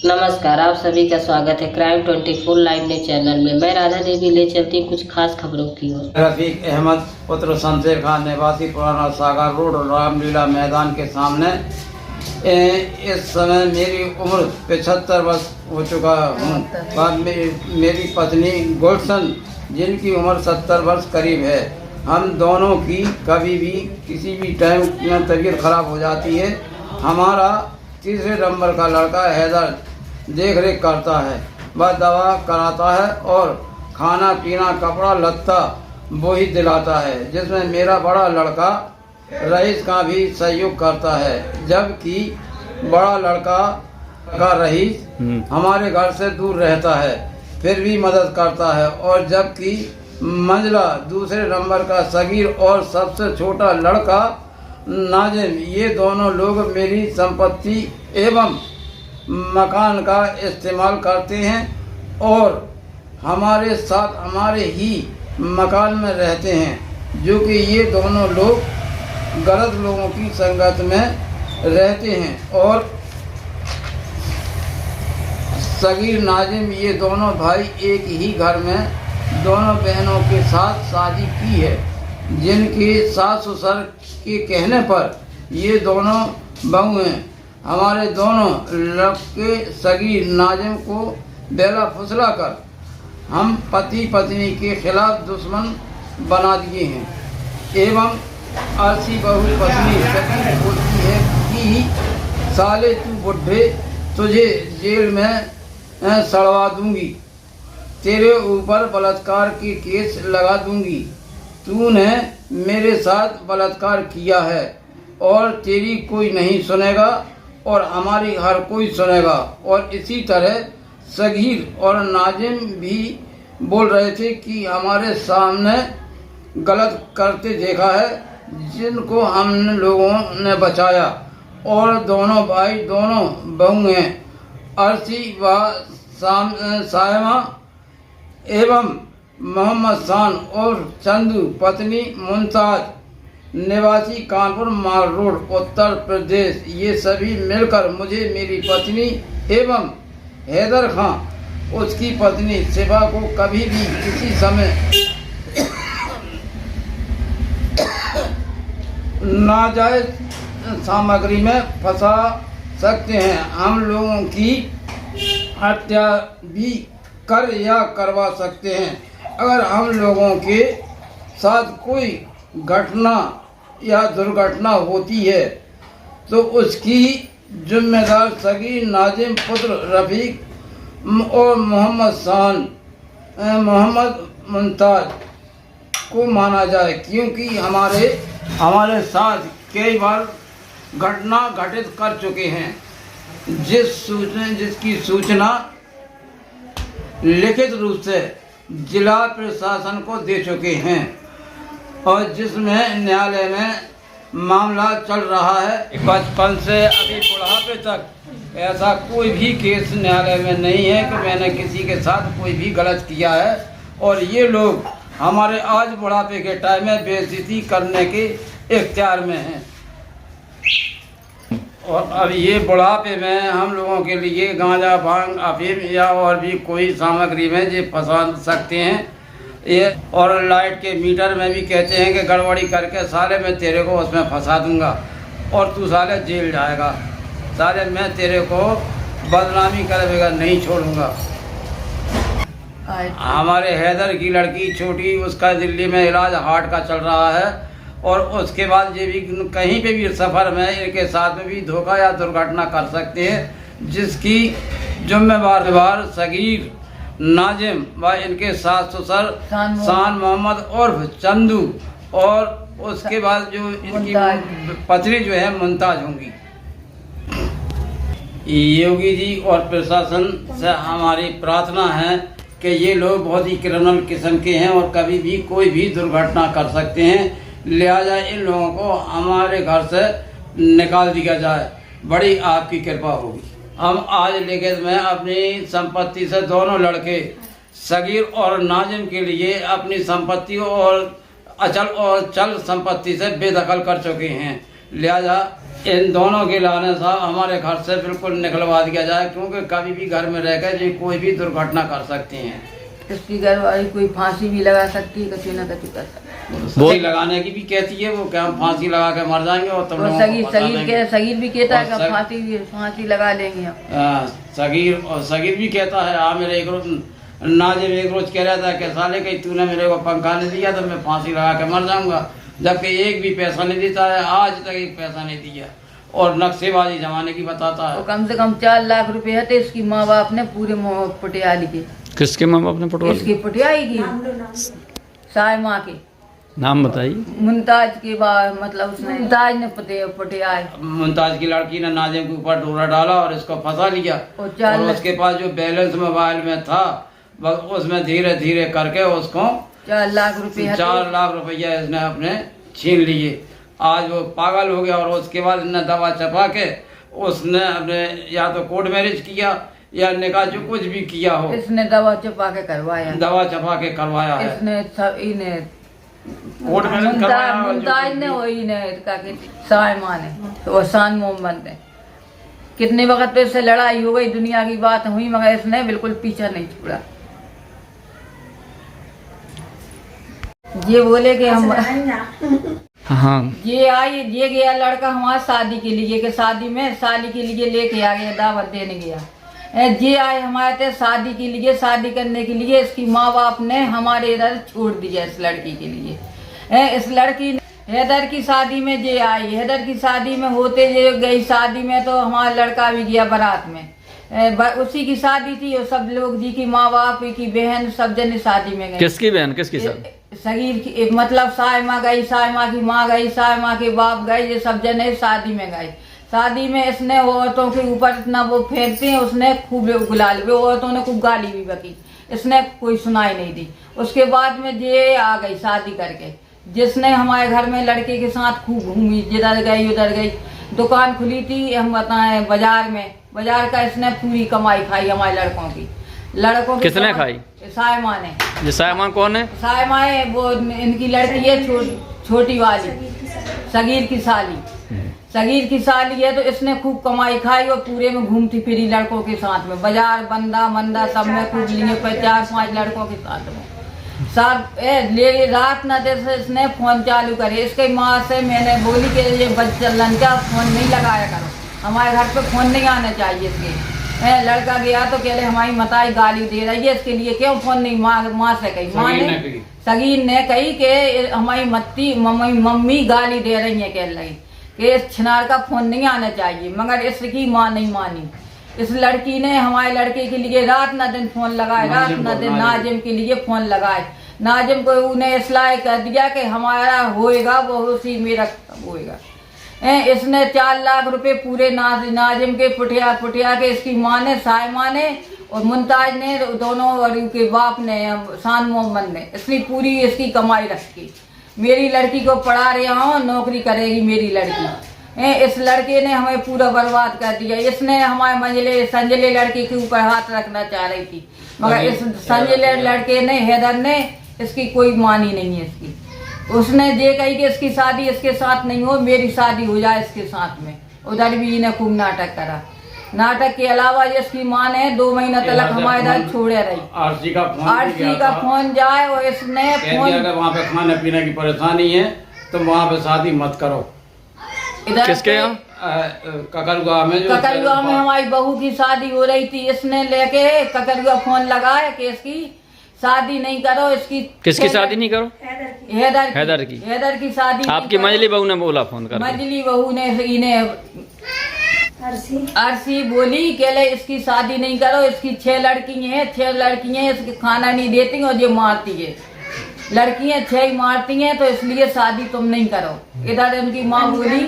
नमस्कार, आप सभी का स्वागत है क्राइम 24 लाइव न्यूज चैनल में। मैं राधा देवी ले चलती हूँ कुछ खास खबरों की ओर। रफीक अहमद पुत्र शमशेर खान निवासी पुराना सागर रोड रामलीला मैदान के सामने। इस समय मेरी उम्र 75 वर्ष हो चुका हूँ। बाद में मेरी पत्नी गुलशन जिनकी उम्र 70 वर्ष करीब है। हम दोनों की कभी भी किसी भी टाइम तबीयत खराब हो जाती है। हमारा तीसरे नंबर का लड़का हैदर देख रेख करता है, वह दवा कराता है और खाना पीना कपड़ा लत्ता वो ही दिलाता है, जिसमें मेरा बड़ा लड़का रईस का भी सहयोग करता है। जबकि बड़ा लड़का का रईस हमारे घर से दूर रहता है, फिर भी मदद करता है। और जबकि मंजला दूसरे नंबर का सगीर और सबसे छोटा लड़का नाजिम, ये दोनों लोग मेरी संपत्ति एवं मकान का इस्तेमाल करते हैं और हमारे साथ हमारे ही मकान में रहते हैं, जो कि ये दोनों लोग गलत लोगों की संगत में रहते हैं। और सगीर नाजिम, ये दोनों भाई एक ही घर में दोनों बहनों के साथ शादी की है, जिनके सास ससुर के कहने पर ये दोनों बहू हैं। हमारे दोनों लड़के सगीर नाजिम को बेला फुसला कर हम पति पत्नी के खिलाफ दुश्मन बना दिए हैं। एवं आरसी बहू पत्नी सगीर बोलती है कि साले तू बुढ़े, तुझे जेल में सड़वा दूंगी, तेरे ऊपर बलात्कार के केस लगा दूंगी, तूने मेरे साथ बलात्कार किया है और तेरी कोई नहीं सुनेगा और हमारी हर कोई सुनेगा। और इसी तरह सगीर और नाजिम भी बोल रहे थे कि हमारे सामने गलत करते देखा है, जिनको हम लोगों ने बचाया। और दोनों भाई दोनों बहू हैं, अर्शी व सायमा एवं मोहम्मद शान और चंदू पत्नी मुमताज निवासी कानपुर माल रोड उत्तर प्रदेश, ये सभी मिलकर मुझे मेरी पत्नी एवं हैदर खान उसकी पत्नी शिवा को कभी भी किसी समय नाजायज सामग्री में फंसा सकते हैं। हम लोगों की हत्या भी कर या करवा सकते हैं। अगर हम लोगों के साथ कोई घटना या दुर्घटना होती है तो उसकी जिम्मेदार सगीर नाजिम पुत्र रफीक और मोहम्मद शान मोहम्मद मुमताज को माना जाए, क्योंकि हमारे साथ कई बार घटना घटित कर चुके हैं, जिसकी सूचना लिखित रूप से जिला प्रशासन को दे चुके हैं और जिसमें न्यायालय में मामला चल रहा है। बचपन से अभी बुढ़ापे तक ऐसा कोई भी केस न्यायालय में नहीं है कि मैंने किसी के साथ कोई भी गलत किया है। और ये लोग हमारे आज बुढ़ापे के टाइम में बेइज्जती करने के इख्तियार में हैं। और अब ये बुढ़ापे में हम लोगों के लिए गांजा भांग अफीम या और भी कोई सामग्री में ये फंसा सकते हैं। ये और लाइट के मीटर में भी कहते हैं कि गड़बड़ी करके साले मैं तेरे को उसमें फंसा दूंगा और तू साले जेल जाएगा, साले मैं तेरे को बदनामी करेगा, नहीं छोड़ूंगा। हमारे हैदर की लड़की छोटी, उसका दिल्ली में इलाज हार्ट का चल रहा है। और उसके बाद ये भी कहीं पे भी सफ़र में इनके साथ में भी धोखा या दुर्घटना कर सकते हैं, जिसकी जिम्मेवार सगीर नाजिम व इनके सास ससुर शान मोहम्मद और चंदू और उसके बाद जो इनकी पत्नी जो है मुमताज होंगी। योगी जी और प्रशासन से हमारी प्रार्थना है कि ये लोग बहुत ही क्रिमिनल किस्म के हैं और कभी भी कोई भी दुर्घटना कर सकते हैं, लिहाजा इन लोगों को हमारे घर से निकाल दिया जाए, बड़ी आपकी कृपा होगी। हम आज लिखित में अपनी संपत्ति से दोनों लड़के सगीर और नाजिम के लिए अपनी संपत्ति और अचल और चल संपत्ति से बेदखल कर चुके हैं, लिहाजा इन दोनों के लाने साहब हमारे घर से बिल्कुल निकलवा दिया जाए, क्योंकि कभी भी घर में रहकर जी कोई भी दुर्घटना कर सकते हैं। इसकी घरवाली कोई फांसी भी लगा सकती है, कभी ना कभी कर सकती है। वो लगाने की भी कहती है, वो क्या हम फांसी लगा के मर जाएंगे और तुम लोगों को बता देंगे। सगीर भी कहता है कि फांसी लगा लेंगे हम। सगीर भी कहता है, हाँ मेरे एक रोज नाजिम एक रोज कह रहा था कि साले कहीं तूने मेरे को पंखा नहीं दिया तो मैं फांसी लगा के मर जाऊंगा, जबकि एक भी पैसा नहीं देता है, आज तक एक पैसा नहीं दिया और नक्शेबाजी जमाने की बताता है। तो कम से कम 4 लाख रुपए है इसकी माँ बाप ने पूरे पटियाली के। किसके माँ बाप ने पटवा? इसकी पटियाली की साय माँ के। नाम बताइए। मुमताज के बाद मतलब उसने मुमताज ने पटियाली। मुमताज की लड़की ने नाजिम के ऊपर डोरा डाला और इसको फंसा लिया और उसके पास जो बैलेंस मोबाइल में था उसमें धीरे धीरे करके उसको 4 लाख रुपए 4 लाख रुपया इसने अपने छीन लिए। आज वो पागल हो गया और उसके बाद इसने दवा छपा के उसने अपने या तो कोर्ट मैरिज किया या निकाह जो कुछ भी किया हो, इसने दवा छपा के करवाया। दवा छपा के करवाया है इसने इन्हें कोर्ट मैरिज करवाया। मुमताज ने वही ने साय माँ ने तो शान मोहम्मद ने कितने वक्त पे इससे लड़ाई हो गई, दुनिया की बात हुई, मगर इसने बिल्कुल पीछा नहीं छोड़ा। ये बोले कि हम हाँ ये गया लड़का हमारा शादी के लिए कि शादी में शादी के लिए लेके आ गया, दावत देने गया। ये आए हमारे थे शादी के लिए, शादी करने के लिए इसकी माँ बाप ने हमारे इधर छोड़ दिया इस लड़की के लिए। इस लड़की हैदर की शादी में ये आई, हैदर की शादी में होते ये गई शादी में तो हमारा लड़का भी गया बारात में। उसी की शादी थी और सब लोग जी की माँ बाप की बहन सब जने शादी में गए। किसकी बहन किसकी शादी? सगीर की मतलब साय माँ गई, साय माँ की माँ गई, साय माँ के बाप गए, ये सब जने शादी में गए। शादी में इसने औरतों के ऊपर इतना वो फेंकते हैं, उसने खूब गुलाल, वो औरतों ने खूब गाली भी बकी, इसने कोई सुनाई नहीं दी। उसके बाद में ये आ गई शादी करके, जिसने हमारे घर में लड़के के साथ खूब घूमी, जिधर गई उधर गई। दुकान खुली थी हम बताएं बाजार में, बाजार का इसने पूरी कमाई खाई हमारे लड़कों की। किसने खाई? साय माँ ने। ये साय माँ कौन है? साय माँ है वो इनकी लड़की है छोटी वाली, सगीर की साली। सगीर की साली है तो इसने खूब कमाई खाई और पूरे में घूमती फिरी लड़कों के साथ में, बाजार बंदा मंदा सब में खूब लिए 4-5 लड़कों के साथ में। ले रात न देर से इसने फोन चालू करे। इसके माँ से मैंने बोली कि ये बच्चा लड़का फोन नहीं लगाया करो, हमारे घर पे फोन नहीं आना चाहिए इसके। लड़का गया तो कह रहे हमारी मताई गाली दे रही है, इसके लिए क्यों फोन नहीं? माँ से कही, माँ ने सगीर ने कही कि हमारी मम्मी गाली दे रही है, कह रही कि इस छिनार का फोन नहीं आना चाहिए, मगर इसकी माँ नहीं मानी। इस लड़की ने हमारे लड़के के लिए रात न दिन फोन लगाए, रात न दिन नाजिम के लिए फोन लगाए। नाजिम को उन्हें इसलाह कर दिया कि हमारा होएगा वो उसी मेरा होएगा। इसने 4 लाख रुपए पूरे नाजिम के पुटिया के इसकी माँ ने, साय माँ ने और मुमताज ने, दोनों और उनके बाप ने, शान मोहम्मद ने, इसने पूरी इसकी कमाई रखी। मेरी लड़की को पढ़ा रहा हूँ, नौकरी करेगी मेरी लड़की। इस लड़के ने हमें पूरा बर्बाद कर दिया। इसने हमारे संजले लड़के के ऊपर हाथ रखना चाह रही थी, मगर इस संजले लड़के ने, हैदर ने, इसकी कोई मानी नहीं है इसकी। उसने ये कही कि इसकी शादी इसके साथ नहीं हो, मेरी शादी हो जाए इसके साथ में। उधर भी इन्हें खूब नाटक करा। नाटक के अलावा इसकी माँ ने 2 महीना तक हमारे इधर छोड़े रही। आरसी का फोन जाए और इसने फोन, अगर वहाँ पे खाने पीने की परेशानी है तो वहाँ पे शादी मत करो। किसके यहाँ? ककरगांव में हमारी बहू की शादी हो रही थी, इसने लेके ककरगांव फोन लगाया कि इसकी शादी नहीं करो। इसकी किसकी शादी नहीं करो? हैदर की शादी। आपकी मंजली बहू ने बोला फोन कर? मंजली बहू ने इन्हें अरसी बोली कि इसकी शादी नहीं करो, इसकी 6 लड़की हैं, इसकी खाना नहीं देती और ये मारती है। लड़कियां 6 मारती हैं तो इसलिए शादी तुम नहीं करो। इधर उनकी माँ बोली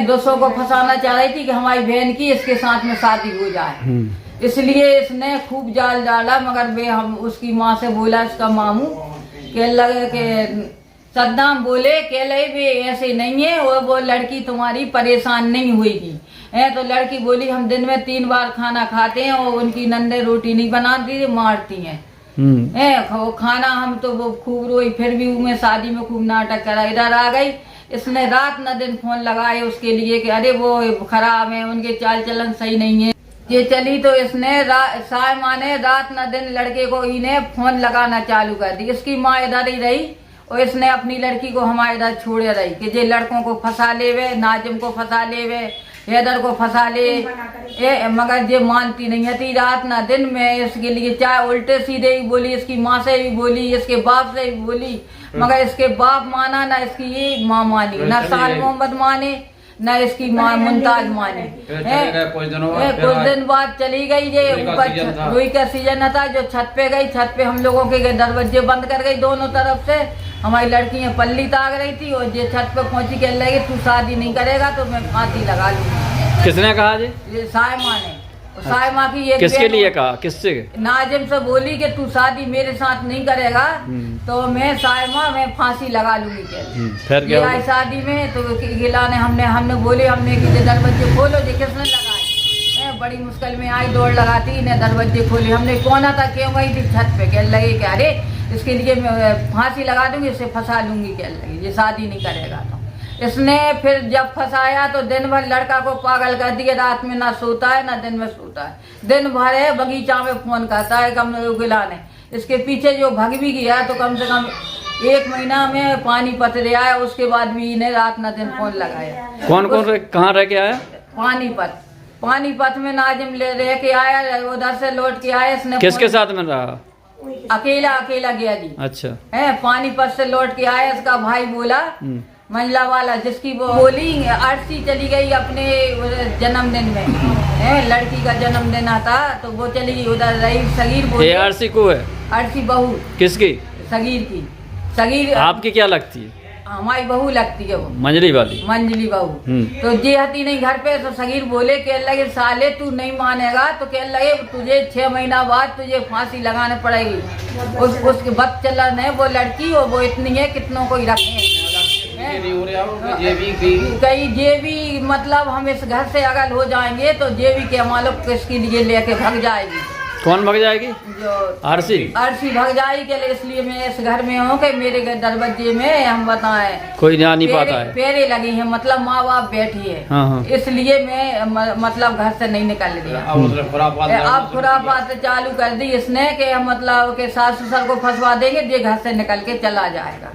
200 को फंसाना चाह रही थी कि हमारी बहन की इसके साथ में शादी हो जाए, इसलिए इसने खूब जाल डाला। मगर हम उसकी माँ से बोला, इसका मामू के लगे के सद्दाम बोले के ले भी ऐसे नहीं है, और वो लड़की तुम्हारी परेशान नहीं हुईगी। तो लड़की बोली हम दिन में 3 बार खाना खाते हैं और उनकी नंदे रोटी नहीं बनाती, मारती हैं। खाना हम तो वो खूब रोई, फिर भी उन्हें शादी में खूब नाटक करा। इधर आ गई, इसने रात न दिन फोन लगाए उसके लिए कि अरे वो खराब है, उनके चाल चलन सही नहीं है। ये चली तो इसने सायमा ने रात न दिन लड़के को इन्हें फोन लगाना चालू कर दी। इसकी माँ इधर ही रही और इसने अपनी लड़की को हमारे इधर छोड़े रही कि ये लड़कों को फंसा लेवे, नाजिम को फंसा लेवे, हैदर को फंसा ले, मगर ये मानती नहीं है। रात ना दिन में इसके लिए चाहे उल्टे सीधे ही बोली, इसकी माँ से भी बोली, इसके बाप से भी बोली, मगर इसके बाप माना ना इसकी ये माँ मानी, ना साल मोहम्मद माने ना इसकी माँ मुमताज मानी। कुछ दिन बाद चली गई। ये ऊपर रुई का सीजन था, जो छत पे गई, छत पे हम लोगों के दरवाजे बंद कर गई दोनों तरफ से। हमारी लड़कियां पल्ली ताक रही थी और ये छत पे पहुंची, कह लगी तू शादी नहीं करेगा तो मैं फांसी लगा लूंगी। किसने कहा जी? ये सायमा ने। सायमा की ये किसके लिए कहा? किससे? नाजिम से बोली कि तू शादी मेरे साथ नहीं करेगा तो मैं सायमा मैं फांसी लगा लूंगी। फिर क्या आई शादी में तो गिला ने हमने बोले हमने कि दरवाजे खोलो, जी किसने लगाए? बड़ी मुश्किल में आई, दौड़ लगाती इन्हें दरवाजे खोले। हमने कौन था क्यों गई थी छत पे, कह लगे कि अरे इसके लिए मैं फांसी लगा दूंगी, इसे फंसा लूंगी, कह लगी ये शादी नहीं करेगा। तो इसने फिर जब फंसाया तो दिन भर लड़का को पागल कर दिया, रात में ना सोता है ना दिन में सोता है। दिन भर है बगीचा में फोन करता है कम गिला ने। इसके पीछे जो भग भी गया तो कम से कम 1 महीना में पानी पत आया, उसके बाद भी इन्हें रात न दिन फोन लगाया। कौन कहाँ रह के आया? पानीपत में नाजिम ले रह के आया, उधर से लौट के आया। इसने किसके साथ में रहा? अकेला गया जी। अच्छा है, पानीपत से लौट के आया। इसका भाई बोला मंजला वाला, जिसकी वो बोली आरसी चली गई अपने जन्मदिन में, है लड़की का जन्मदिन था तो वो चली गई उधर रही। सगीर बोली आरसी को है? आरसी बहू किसकी? सगीर की। सगीर आपकी क्या लगती है? हमारी बहू लगती है वो, मंजली वाली, मंजली बहू। तो ये हती नहीं घर पे, तो सगीर बोले कह लगे साले तू नहीं मानेगा तो कह लगे तुझे 6 महीना बाद तुझे फांसी लगाने पड़ेगी। उसके बाद चला नहीं वो लड़की और वो इतनी है कितनों को ही रखे कई जे भी मतलब हम इस घर से अगर हो जाएंगे तो जे भी क्या मालूम किसके लिए लेके भाग जाएगी। कौन भाग जाएगी? जो आरसी भाग जाएगी के लिए, इसलिए मैं इस घर में हूँ कि मेरे दरवाजे में हम बताएं कोई जा नहीं पाता है, पेरे लगी है, मतलब माँ बाप बैठी है। हाँ। इसलिए मैं मतलब घर से नहीं निकल दिया। अब खुरापात चालू कर दी इसने कि मतलब के सास ससुर को फंसवा देंगे, ये घर से निकल के चला जाएगा।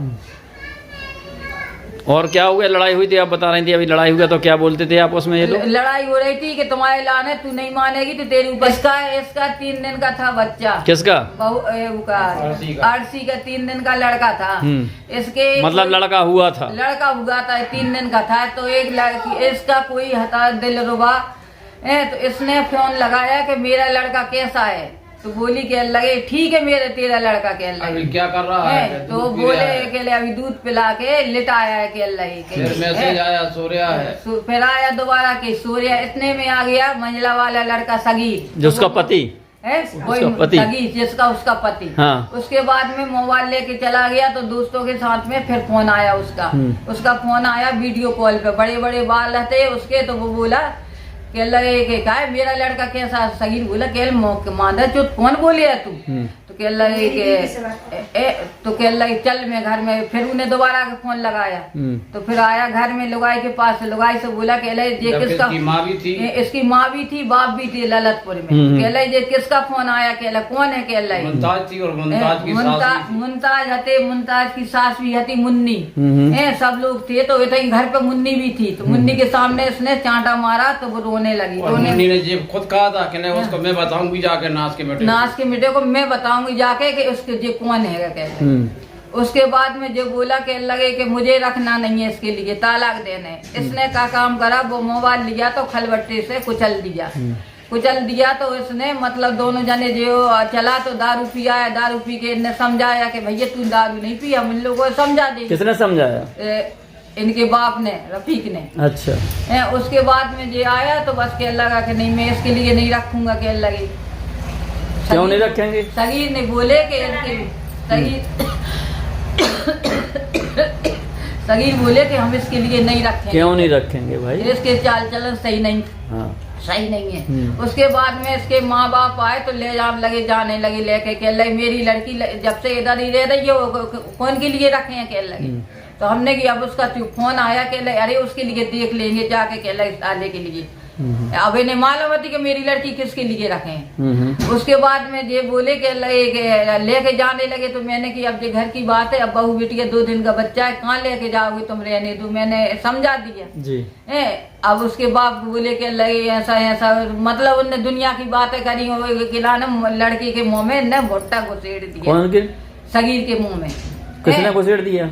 और क्या हुआ? लड़ाई हुई थी आप बता रही थी, अभी लड़ाई हुआ तो क्या बोलते थे आप उसमें? ये लोग लड़ाई हो रही थी कि तुम्हारे लाने तू नहीं मानेगी तो तेरी ऊपर। इसका 3 दिन का था बच्चा। किसका? आरसी का 3 दिन का लड़का था। इसके मतलब लड़का हुआ था 3 दिन का था। तो एक लड़की इसका कोई हता दिलरुबा तो इसने फोन लगाया कि मेरा लड़का कैसा है, तो बोली कह लगे ठीक है मेरे तेरा लड़का कह लगे क्या कर रहा है, तो बोले के अभी दूध पिला के लिटाया है कह लगे मैसेज आया सो रहा है। फिर आया दोबारा के सो रहा। इतने में आ गया मंजला वाला लड़का सगीर, जो उसका पति है, सगीर जिसका उसका पति। हाँ। उसके बाद में मोबाइल लेके चला गया तो दोस्तों के साथ में फिर फोन आया उसका फोन आया वीडियो कॉल पे, बड़े बड़े बाल रहते उसके। तो वो बोला कह लगे कि क्या है मेरा लड़का कैसा? सगीर बोला कह मादा चुत कौन बोली है तू? तो कह लगे तो कह लगे चल मैं घर में। फिर उन्हें दोबारा फोन लगाया तो फिर आया घर में लुगाई के पास। लुगाई से बोला कह लगे ये किसका? इसकी माँ भी थी बाप भी थी ललितपुर में। कह लगे ये किसका फोन आया? कह लगे कौन है? कह लगे मुमताज हते, मुमताज की सास भी हती मुन्नी, सब लोग थे। तो घर पे मुन्नी भी थी। तो मुन्नी के सामने इसने चांटा मारा तो वो रोने लगी। मुन्नी ने जी खुद कहा था कि नहीं उसको मैं बताऊंगी जाके नाच के बेटे को मैं बताऊंगी जाके कि उसके ये कौन है कहते। उसके बाद में जो बोला कह लगे कि मुझे रखना नहीं है, इसके लिए तालाक देने। इसने का काम करा, वो मोबाइल लिया तो खलबट्टे से कुचल दिया। तो इसने मतलब दोनों जने जो चला तो दारू पिया है, दारू पी के इन्हें समझाया कि भैया तू दारू नहीं पिया, हम इन लोगों को समझा दे। किसने समझाया? इनके बाप ने, रफीक ने। अच्छा। उसके बाद में जो आया तो बस कह लगा कि नहीं मैं इसके लिए नहीं रखूंगा। कह लगे क्यों नहीं रखेंगे? सगीर ने बोले कि सगीर बोले कि हम इसके लिए नहीं रखेंगे। क्यों नहीं रखेंगे भाई? इसके चाल चलन सही नहीं। हाँ। सही नहीं है। उसके बाद में इसके माँ बाप आए तो जाने लगे लेके कह लगे मेरी लड़की जब से इधर ही रह रही है, कौन के लिए रखे हैं? कह लगे तो हमने कि अब उसका फोन आया कि अरे उसके लिए देख लेंगे जाके कहला इस साले के लिए। अब इन्हें मालूम होती कि मेरी लड़की किसके लिए रखे हैं। उसके बाद में ये बोले कि लेके जाने लगे तो मैंने कि अब ये घर की बात है, अब बहू बेटी 2 दिन का बच्चा है, कहाँ लेके जाओगे तुम, रहने दो, मैंने समझा दिया जी। अब उसके बाप बोले कि ऐसा ऐसा, मतलब उनने दुनिया की बातें करी, किलाने लड़की के मुंह में ने भुट्टा घुसेड़ दिया, सगीर के मुंह में। किसने घुसेड़ दिया?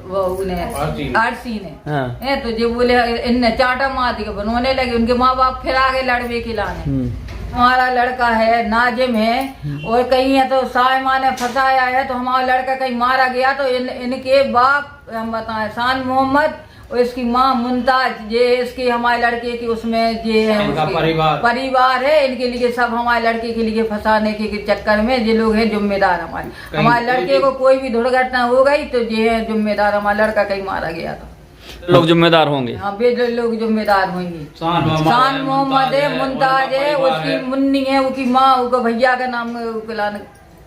वो उन्हें आरसी ने। हाँ। तो जो बोले इनने चाटा मार दिया, बनवाने लगे। उनके माँ बाप फिर आगे लड़वे खिलाने। हमारा लड़का है नाजिम है और कहीं है तो साइमा ने फंसाया है, तो हमारा लड़का कहीं मारा गया तो इनके बाप हम बताएं शान मोहम्मद और इसकी माँ मुमताज, ये इसके हमारे लड़के की उसमें ये है परिवार है, इनके लिए सब हमारे लड़के के लिए फंसाने के चक्कर में ये लोग हैं जिम्मेदार। हमारे लड़के को कोई भी दुर्घटना हो गई तो ये है जिम्मेदार, हमारा लड़का कहीं मारा गया तो लोग जिम्मेदार होंगे। हाँ, वे लोग जिम्मेदार होंगे। शान मोहम्मद है, मुमताज है, उसकी मुन्नी है, उसकी माँ, उसका भैया का नाम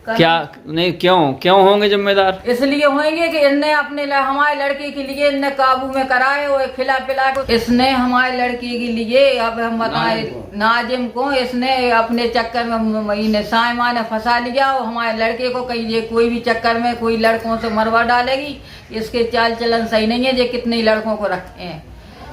क्या नहीं, क्यों होंगे जिम्मेदार? इसलिए होंगे कि इनने अपने हमारे लड़के के लिए इनने काबू में कराए और खिला पिला को इसने हमारे लड़के के लिए, अब हम बताए नाजिम को, इसने अपने चक्कर में इन्हें साइमा ने फंसा लिया और हमारे लड़के को कहीं ये कोई भी चक्कर में कोई लड़कों से मरवा डालेगी, इसके चाल चलन सही नहीं है। ये कितने लड़कों को रखे हैं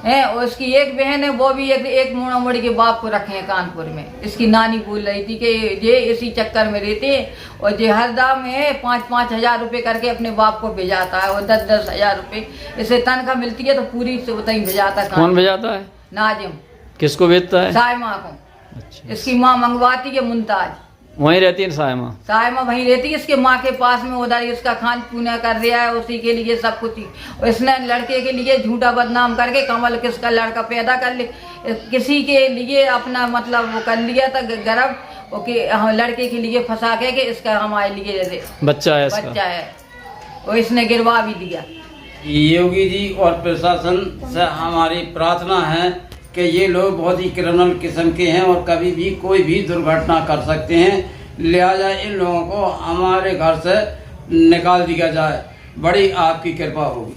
और उसकी एक बहन है, वो भी एक मोड़ा मोड़ी के बाप को रखे हैं कानपुर में। इसकी नानी बोल रही थी कि ये इसी चक्कर में रहते हैं और ये हरदा में 5-5 हजार रुपए करके अपने बाप को भेजाता है और 10-10 हजार रुपए इसे तनख्वाह मिलती है तो पूरी से बताई भेजाता है। कौन भेजाता है? नाजिम। किसको भेजता है? साइमा को। अच्छा। इसकी माँ मंगवाती है मुमताज, वहीं रहती है साइमा वहीं रहती है इसके माँ के पास में, उधर इसका खान पीना कर रहा है उसी के लिए सब कुछ। और इसने लड़के के लिए झूठा बदनाम करके कमल किसका लड़का पैदा कर ले, किसी के लिए अपना मतलब वो कर लिया था गर्भ, ओके लड़के के लिए फंसा के कि इसका हमारे लिए बच्चा है और इसने गिरवा भी दिया। योगी जी और प्रशासन से हमारी प्रार्थना है कि ये लोग बहुत ही क्रिमिनल किस्म के हैं और कभी भी कोई भी दुर्घटना कर सकते हैं, लिहाजा इन लोगों को हमारे घर से निकाल दिया जाए, बड़ी आपकी कृपा होगी।